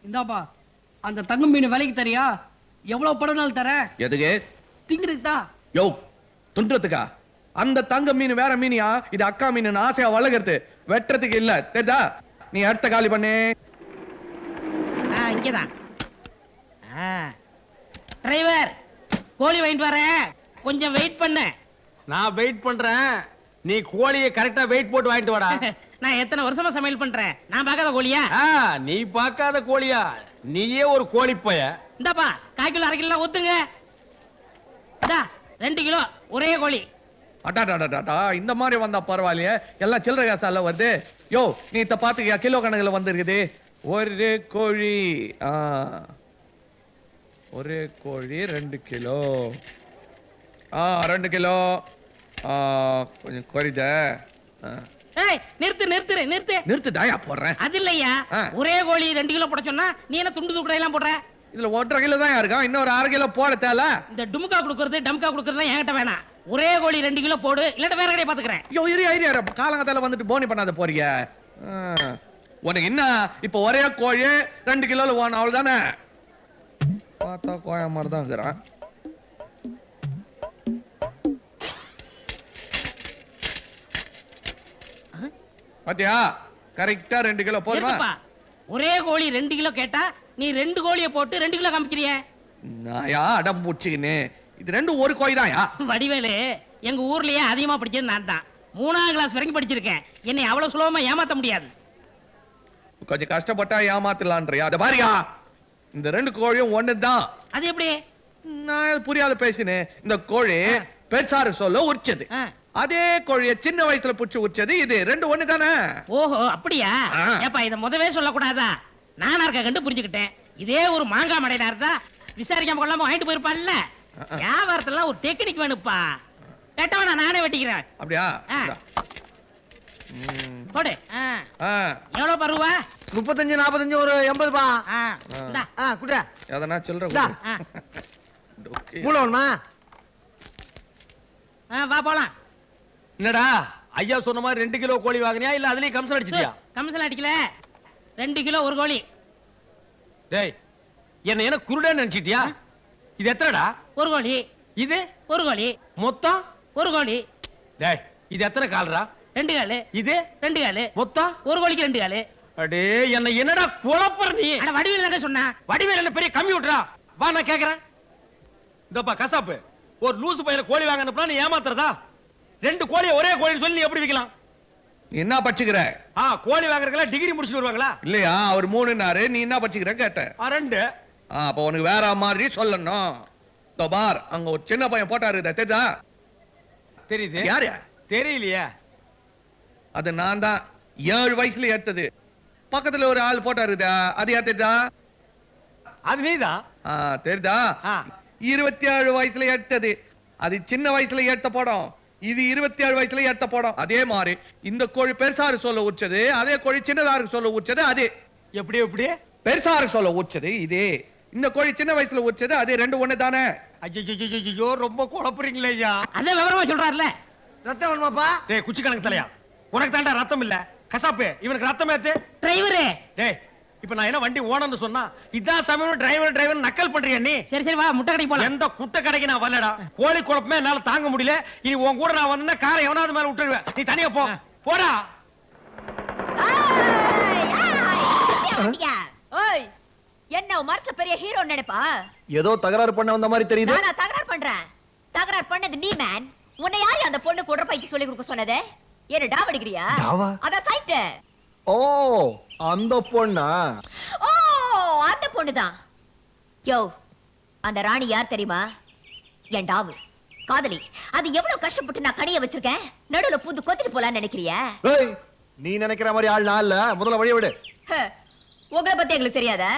இந்தாப்பா அந்த தங்கம் மீன் விலைக்கு தரியா? எவ்வளவு படம் தர? எதுக்கு? திங்கிறதுக்கா? யோ, துண்டுறதுக்கா? அந்த தங்க மீன் வேற மீனியா? இது அக்கா மீன் ஆசையா வளர்க்கறது, வெட்டுறதுக்கு இல்ல. தெரியுதா? நீ அடுத்த காலி பண்ணு. இங்கதான். டிரைவர், கோழி வாங்கிட்டு வரேன், கொஞ்சம் வெயிட் பண்ணு. நான் வெயிட் பண்றேன், நீ கோழியை கரெக்டா வெயிட் போட்டு வாங்கிட்டு வாடா. நான் எத்தனை வருஷமா சமையல் பண்றேன், நான் பார்க்காத கோழியா? நீ பார்க்காத கோழியா? நீயே ஒரு கோழி போய. இந்தாப்பா, 1/4 கிலோ 1/2 கிலோ ஊத்துங்க. 2 கிலோ ஒரே கோழி. அடாடாடாடா, இந்த மாதிரி வந்தா பரவாயில்லையே, எல்லாம் சில்லறை காசால வருது. யோ, நீ இத பாத்துக்கியா? கிலோ கணக்குல வந்திருக்குது. ஒரு கோழி, ஒரு கோழி 2 கிலோ. 2 கிலோ. கொஞ்சம் குறைத. ஏய், நிறுத்து நிறுத்து நிறுத்து. நிறுத்து, தாயா போடுறேன். அது இல்லையா, ஒரே கோழி 2 கிலோ போட சொன்னா நீ என்ன துண்டு துக்குடை எல்லாம் போடுற? இதுல 1.5 கிலோ தான் இருக்கும், இன்னொரு 1/2 கிலோ போட தேல. இந்த டுமுக்கா குடுக்கறது டம்கா குடுக்கறது என்கிட்ட வேணாம். ஒரே கோழி 2 கிலோ போடு, இல்லட்ட வேற கடையை பாத்துக்கிறேன். ஐயோ, இரு காலங்கத்தால வந்துட்டு போனி பண்ணாத போறீங்க. உனக்கு என்ன இப்ப ஒரே கோழி 2 கிலோல வேணும், அவ்வளவுதானே? பார்த்தா கோயா மாதிரி தான் இருக்கிறான். பாத்தியா, கரெக்டா 2 கிலோ போடுவா. ஒரே கோழி 2 கிலோ கேட்டா நீ 2 கோழியை போட்டு 2 கிலோ காமிக்கிறிய. நாயா அடம் பூச்சிக்கின்னு, இது ரெண்டும் ஒரு கோழி தான்யா. வடிவேலு, எங்க ஊர்லயே அதிகமா படிச்சது நான் தான். 3ஆம் கிளாஸ் வரைக்கும் படிச்சிருக்கேன். என்னை அவ்வளவு சுலபமா ஏமாத்த முடியாது. கொஞ்சம் கஷ்டப்பட்டா ஏமாத்தலான்றியா? அத பாரியா, இந்த 2 கோழியும் ஒண்ணுதான். அது எப்படி? நான் புரியாத பேசினேன். இந்த கோழி பெருசாரு சொல்ல உரிச்சது, அதே கோழிய சின்ன வயசுல புடிச்சு உரிச்சது, இது 2 ஒண்ணு தானே? ஓஹோ, அப்படியா? ஏப்பா, இத முதவே சொல்லக்கூடாதா? நானா இருக்க கண்டு புரிஞ்சுக்கிட்டேன். இதே ஒரு மாங்காய் மடையா இருந்தா விசாரிக்காம கொள்ளாம வாங்கிட்டு போயிருப்பான்ல. வியாபாரத்துல ஒரு டெக்னிக் வேணுப்பா. கேட்டவனா நானே வெட்டிக்கிறேன். அப்படியா? போடு. எவ்வளவு பருவா? 35 45 ஒரு 80 பா. குடுடா. எதனா சில்லற மூலவன்மா. வா போலாம். என்னடா ஐயா சொன்ன மாதிரி 2 கிலோ கோழி வாங்குனியா இல்ல அதுலயே கமிஷன் அடிச்சிட்டியா? கமிஷன் அடிக்கல, 2 கிலோ ஒரு கோழி. டேய், என்ன குருடன்னு நினைச்சிட்டியா? இது எத்தனைடா? ஒரு கோழி. இது ஒரு கோழி. மொத்தம் ஒரு கோழி. டேய், இது எத்தனை கால்ரா? 2 காலு. இது 2 காலு. மொத்தம் ஒரு கோழிக்கு 2 காலு. அடே, என்னடா குழப்பற நீ? அட வடிவேல் என்ன சொன்னா? வடிவேல் என்ன பெரிய கம்ப்யூட்டரா? வா, நான் கேக்குறேன். இதப்பா கசாப்பு, ஒரு லூசு பையனை கோழி வாங்க அனுப்புனா நீ ஏமாத்துறதா? 2 கோழியை ஒரே கோழின்னு சொல்லி நீ எப்படி விக்கலாம்? என்ன படிச்சுக்கிற? கோழி வாங்குறதுல டிகிரி முடிச்சுட்டு வருவாங்களா? இல்லையா, அவர் 3னாரு, நீ என்ன படிச்சுக்கிற கேட்ட? 2. அப்ப உனக்கு வேற மாதிரி சொல்லணும். பார், அங்க ஒரு சின்ன பையன் போட்டாரு, தெரியுதா? தெரியுது. யாரு? தெரியலையே. அது நான் தான். 7 வயசுல ஏத்தது. பக்கத்துல ஒரு ஆள் போட்டாரு, அது யார் தெரியுதா? அது நீதான். தெரியுதா? 27 வயசுல ஏத்தது. அது சின்ன வயசுல ஏத்த படம், இது 27 வயசுல ஏத்த படம். அதே மாதிரி இந்த கோழி பெருசாரு சொல்ல உச்சது, அதே கோழி சின்னதாருக்கு சொல்ல உச்சது. அது எப்படி எப்படி? பெருசாரு சொல்ல உச்சது இதே, இந்த கோழி சின்ன வயசுல உச்சது, அது 2 ஒண்ணு தானே? ஐயோ, ரொம்ப குழப்பறீங்களே ஐயா. அத விவரமா சொல்றாருல. ரத்தம் வேணுமாப்பா? டேய், குச்சி கணக்கு தலையா, உனக்கு தாண்டா ரத்தம் இல்ல. கசாப்பு, இவனுக்கு ரத்தம் ஏத்து. டிரைவரே, டேய், இப்ப நான் என்ன வண்டி ஓனர்னு சொன்னா இதான் சமயம் டிரைவர் நக்கல் பண்றியா நீ? சரி சரி, வா முட்டை கடைக்கு போலாம். எந்த குட்டை கடைக்கு நான் வரலடா. கோழி குழப்பமே என்னால தாங்க முடியல. இனி உன் கூட நான் வந்தா காரை எவனாவது மேல விட்டுருவேன். நீ தனியா போ. போடா. ஓய், என்ன மர்ச்ச பெரிய ஹீரோ நினைப்பா? ஏதோ தகராறு பண்ண வந்த மாதிரி தெரியுது. நான் தகராறு பண்றேன்? தகராறு பண்ணது நீ மேன். உன்னை யாரு அந்த பொண்ணு குடுற பைக்கு சொல்லி கொடுக்க சொன்னதே? என்ன டாவடிக்கிறியா? அத சைட். ஓ, அந்த பொண்ணா? ஓ, அந்த பொண்ணுதான். யோ, அந்த ராணி யார் தெரியுமா? என் டாவு காதலி. அது எவ்வளவு கஷ்டப்பட்டு நான் கடைய வச்சிருக்கேன். நடுவுல பூந்து கொத்திட்டு போலான்னு நினைக்கிறியா? ஏய், நீ நினைக்கிற மாதிரி ஆள் நான் இல்ல. முதல்ல வழிய விடு. உங்களை பத்தி எங்களுக்கு தெரியாதா?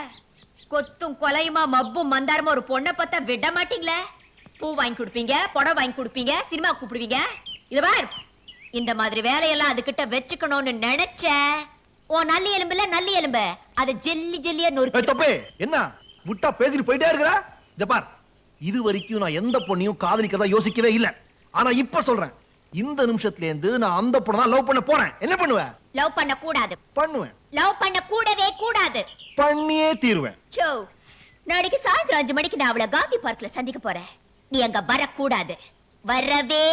கொத்தும் கொலையுமா மப்பும் மந்தாரமா ஒரு பொண்ணை பார்த்தா விட மாட்டீங்களே. பூ வாங்கி கொடுப்பீங்க, புடவை வாங்கி கொடுப்பீங்க, சினிமா கூப்பிடுவீங்க. இது பார், இந்த மாதிரி வேலையெல்லாம் அதுகிட்ட வச்சுக்கணும்னு நினைச்ச ஓ நல்லி எலும்புல நல்லி எலும்பு அது ஜெல்லி ஜெல்லியா நொறுக்கு. தப்பே என்ன முட்டா பேசிட்டு போயிட்டே இருக்கற? இத பார், இது வரைக்கும் நான் எந்த பொண்ணையும் காதலிக்கறதா யோசிக்கவே இல்ல. ஆனா இப்ப சொல்றேன், இந்த நிமிஷத்துல இருந்து நான் அந்த பொண்ணை தான் லவ் பண்ண போறேன். என்ன பண்ணுவ? லவ் பண்ண கூடாது. பண்ணுவேன். லவ் பண்ண கூடவே கூடாது. பண்ணியே தீருவேன். சோ நாளைக்கு சாயந்தரம் 5 மணிக்கு நான் அவளை காந்தி பார்க்ல சந்திக்க போறேன். நீ அங்க வரக்கூடாது, வரவே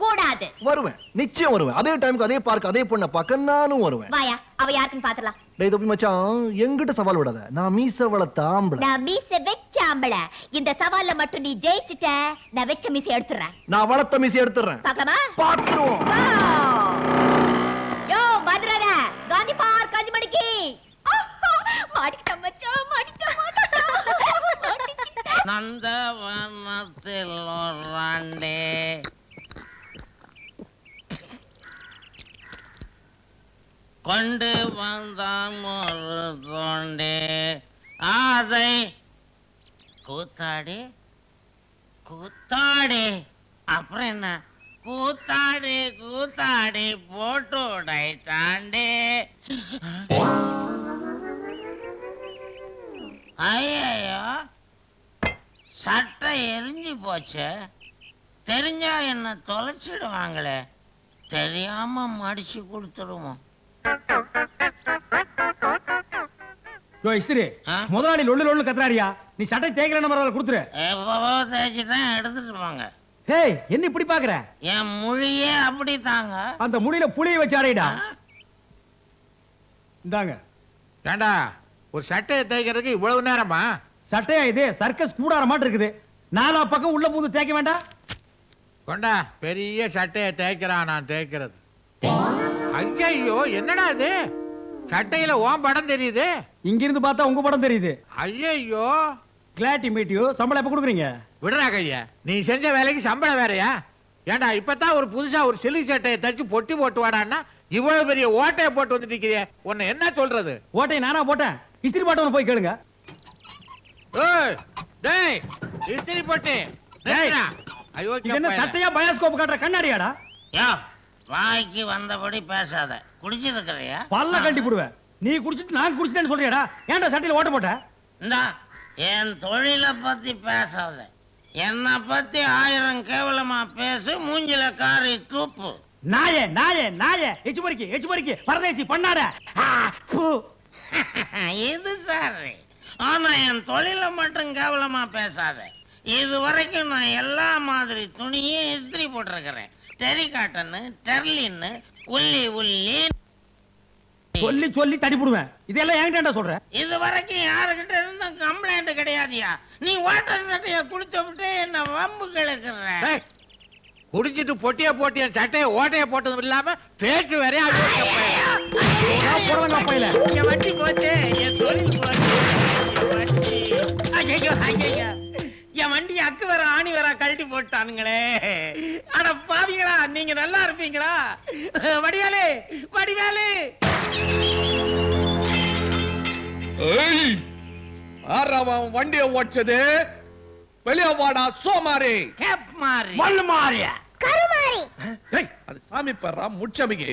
கூடாது. வருவேன், நிச்சயம் வருவேன். அதே டைமுக்கு அதே பார்க் அதே பொண்ணை பார்க்க நானும் வருவேன். வாயா, அவ யாருக்குன்னு பாத்துலாம். டேய் தொப்பி மச்சான், எங்கிட்ட சவால் விடாத. நான் மீச வளர்த்த ஆம்பளை. நான் மீச வெச்ச ஆம்பளை. இந்த சவால்ல மட்டும் நீ ஜெயிச்சுட்ட, நான் வெச்ச மீச எடுத்துறேன். நான் வளர்த்த மீச எடுத்துறேன். பார்க்கலாமா? பாத்துருவோம். யோ மதுரல, காந்தி பார்க் 5 மணிக்கு. மாடிக்கிட்ட மச்சான், மாடிக்கிட்ட. நந்தவனத்தில் ஒராண்டே கொண்டு வந்தான் ஒரு தோண்டே அதை கூத்தாடி கூத்தாடி அப்புறம் என்ன கூத்தாடி கூத்தாடி போட்டு உடைத்தாண்டே. ஐயோ, சட்டை எரிஞ்சு போச்சு. தெரிஞ்சா என்ன தொலைச்சிடுவாங்களே, தெரியாம மடிச்சு கொடுத்துருவோம். இஸ்திரி ஆ? முதலாளி லொள்ளு லொள்ளு கத்துறாரியா, நீ சட்டை தேய்க்கலன்னு பரவாயில்ல கொடுத்துரு. எப்பவோ தேய்ச்சிட்டேன், எடுத்துட்டு போங்க. ஹேய், என்ன இப்படி பாக்குற? என் மொழியே அப்படி தாங்க. அந்த முடியில புளிய வச்சு அடைடா. இந்தாங்க. ஏண்டா ஒரு சட்டையை தேய்க்கிறதுக்கு இவ்வளவு நேரமா? சட்டையா இது? சர்க்கஸ் கூடார மாட்டு இருக்குது. நாலா பக்கம் உள்ள பூந்து தேய்க்க வேண்டாம். கொண்டா, பெரிய சட்டையை தேய்க்கிறான் நான் தேய்க்கிறது. ஐயோ, என்னடா இது? சட்டையில ஓம் படம் தெரியுது. இங்க இருந்து பார்த்தா உங்க படம் தெரியுது. ஐயோ, கிளாட் மீட் யூ. சம்பளம் எப்ப கொடுக்குறீங்க? விடுறா கையா, நீ செஞ்ச வேலைக்கு சம்பளம் வேறயா? ஏண்டா இப்பதான் ஒரு புதுசா ஒரு சிலி சட்டையை தச்சு பொட்டி போட்டு வாடான்னா இவ்வளவு பெரிய ஓட்டையை போட்டு வந்து நிக்கிறிய, உன்னை என்ன சொல்றது? ஓட்டை நானா போட்டேன். இஸ்திரி பாட்டவன போய் கேளுங்க. ஏய், டேய், இஸ்திரி போட்டு டேய், ஐயோ, இது என்ன சட்டையா பயாஸ்கோப் காட்டுற கண்ணாடியாடா? யோ, வாய்க்கு வந்தபடி பேசாத. குடிச்சிருக்கிறியா? பல்ல கட்டி போடுவேன். நீ குடிச்சிட்டு நான் குடிச்சிட்டேன்னு சொல்றியாடா? ஏன்டா சட்டையில ஓட்ட போட்ட? இந்தா, என் தொழிலை பத்தி பேசாத. என்னை பத்தி 1000 கேவலமா பேசு, மூஞ்சில காரி தூப்பு. நாயே நாயே நாயே, எச்சு பொறுக்கி பரதேசி பண்ணாட. இது சரி, ஆனா என் தொழிலை மட்டும் கேவலமா பேசாத. இது வரைக்கும் நான் எல்லா மாதிரி துணியும் இஸ்திரி போட்டிருக்கிறேன். டெரி காட்டன்னு, டெர்லின்னு, உள்ளி உள்ளி. சொல்லி சொல்லி தடி போடுவேன். இதெல்லாம் என்கிட்ட சொல்ற? இது வரைக்கும் யாருக்கிட்ட இருந்தும் கம்ப்ளைண்ட் கிடையாதுயா. நீ வாட்டர் சட்டைய குடிச்சு விட்டு என்ன வம்பு கிழக்குற. டேய், குடிச்சிட்டு பொட்டிய போட்டு என் சட்டையை ஓட்டைய போட்டதும் இல்லாம பேச்சு வேற. பையில என் வண்டி போச்சு, என் தொழில் போச்சு, என் வண்டி. ஐயையோ, ஐயையோ, என் வண்டி அக்கு வேற ஆணி வேற கழட்டி போட்டானுங்களே. அட பாவிங்களா, நீங்க நல்லா இருப்பீங்களா? வடிவேலு, வடிவேலு. ஏய், ஆறாவன் வண்டியை ஓடிச்சது. வெளியே வாடா சோமாரி. கேப் மாறி. மல்லு மாறிய ஏய், அது சாமி பெறா முச்சமிக்கு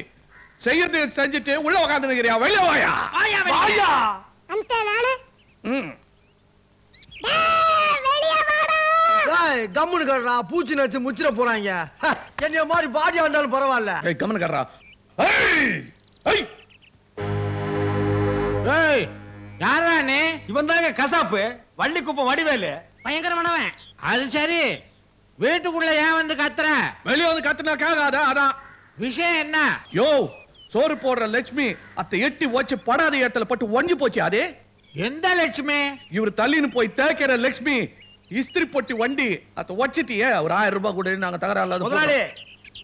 செய்யறது செஞ்சுட்டு உள்ள உட்கார்ந்து நிக்கிறியா? வெளியே வாயா. வாயா, வெளிய. வாயா. ம். கம்முனு கட்டுறா, பூச்சி நடிச்சு முச்சிட போறாங்க. என்னைய மாதிரி பாடியா வந்தாலும் பரவாயில்ல. ஏய், கம்மனு கர்றா. ஏய், ஏய், ஏய், யாரா நீ? இவன் தாங்க கசாப்பு, வள்ளிக்குப்பம் வடிவேலு. பயங்கரமானவன். அது சரி, வீட்டுக்குள்ள ஏன் வந்து கத்துற? வெளியே வந்து கத்துனா கேட்காத. அதான் விஷயம் என்ன? யோ, சோறு போடுற லட்சுமி அத்தை எட்டி வச்சு படாத இடத்துல பட்டு ஒஞ்சி போச்சு. அது எந்த லட்சுமி? இவர் தள்ளின்னு போய் தேய்க்கிற லட்சுமி. இஸ்திரி பொட்டி வண்டி அத்தை வச்சிட்டியே. ஒரு 1000 ரூபாய் கூட நாங்க தகராறு முதலாளி,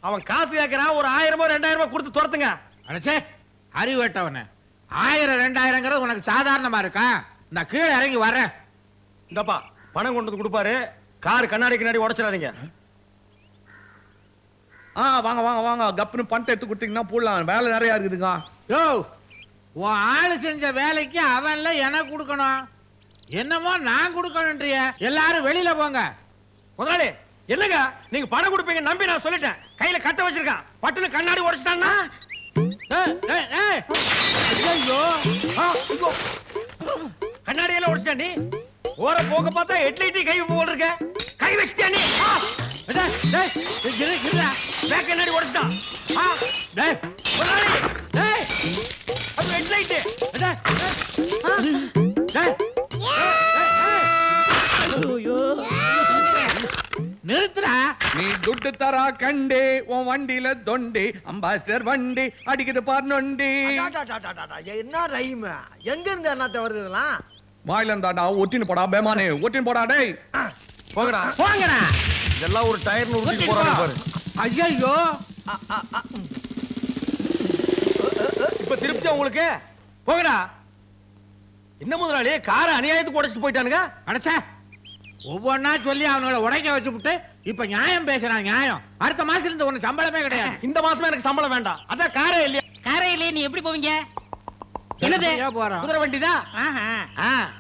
அவன் காசு கேட்கறான். ஒரு 1000 2000 கொடுத்து துரத்துங்க. அடச்சே, அறிவு வெட்டவன. 1000 2000ங்கிறது உனக்கு சாதாரணமா இருக்கா? நான் கீழே இறங்கி வரேன். இந்தப்பா பணம் கொண்டு வந்து கொடுப்பாரு. கார் கண்ணாடி கண்ணாடி உடைச்சிடாதீங்க. வாங்க வாங்க வாங்க. கப்புன்னு பணத்தை எடுத்து கொடுத்தீங்கன்னா போடலாம். வேலை நிறைய இருக்குதுங்க. யோ, உன் ஆளு செஞ்ச வேலைக்கு அவன்ல எனக்கு கொடுக்கணும். என்னமோ நான் கொடுக்கணும்ன்றிய. எல்லாரும் வெளியில போங்க. முதலாளி, என்னங்க நீங்க பணம் கொடுப்பீங்க நம்பி நான் சொல்லிட்டேன். கையில கட்ட வச்சிருக்கான். பட்டுன்னு கண்ணாடி உடைச்சிட்டான்னா ஐயோ, கண்ணாடி எல்லாம் உடைச்சிட்டா. நீ ஓர போக பார்த்தா ஹெட்லைட்டி கை போல் இருக்க. கை வச்சிட்டியா நீ? பேக் கண்ணாடி உடைச்சிட்டான். முதலாளி, அது ஹெட்லைட்டு. துட்டு தரா கண்டே உன் வண்டியில தொண்டி அம்பாசிடர் வண்டி அடிக்குது பார் நொண்டி. என்ன ரைம் எங்க இருந்து என்னத்த வருதுலாம்? வாயில இருந்தாடா ஒட்டின்னு போடா பேமானே ஒட்டின்னு போடா டேய். போங்கடா போங்கடா. இதெல்லாம் ஒரு டயர்னு ஊத்தி போறாங்க பாரு. ஐயோ இப்ப திருப்தியா உங்களுக்கு? போங்கடா. என்ன முதலாளி காரை அநியாயத்துக்கு உடைச்சிட்டு போயிட்டானுங்க? அடைச்சா ஒவ்வொன்னா சொல்லி அவனுங்களை உடைக்க வச்சுவிட்டு இப்ப நியாயம் பேசுறான். நியாயம் அடுத்த மாசத்துல இருந்து உனக்கு சம்பளமே கிடையாது. இந்த மாசமே எனக்கு சம்பளம் வேண்டாம். அதான் காரே இல்லையா? காரையிலே நீ எப்படி போவீங்க? என்னது போறோம் குதிரை வண்டிதான். ஆஹா ஆ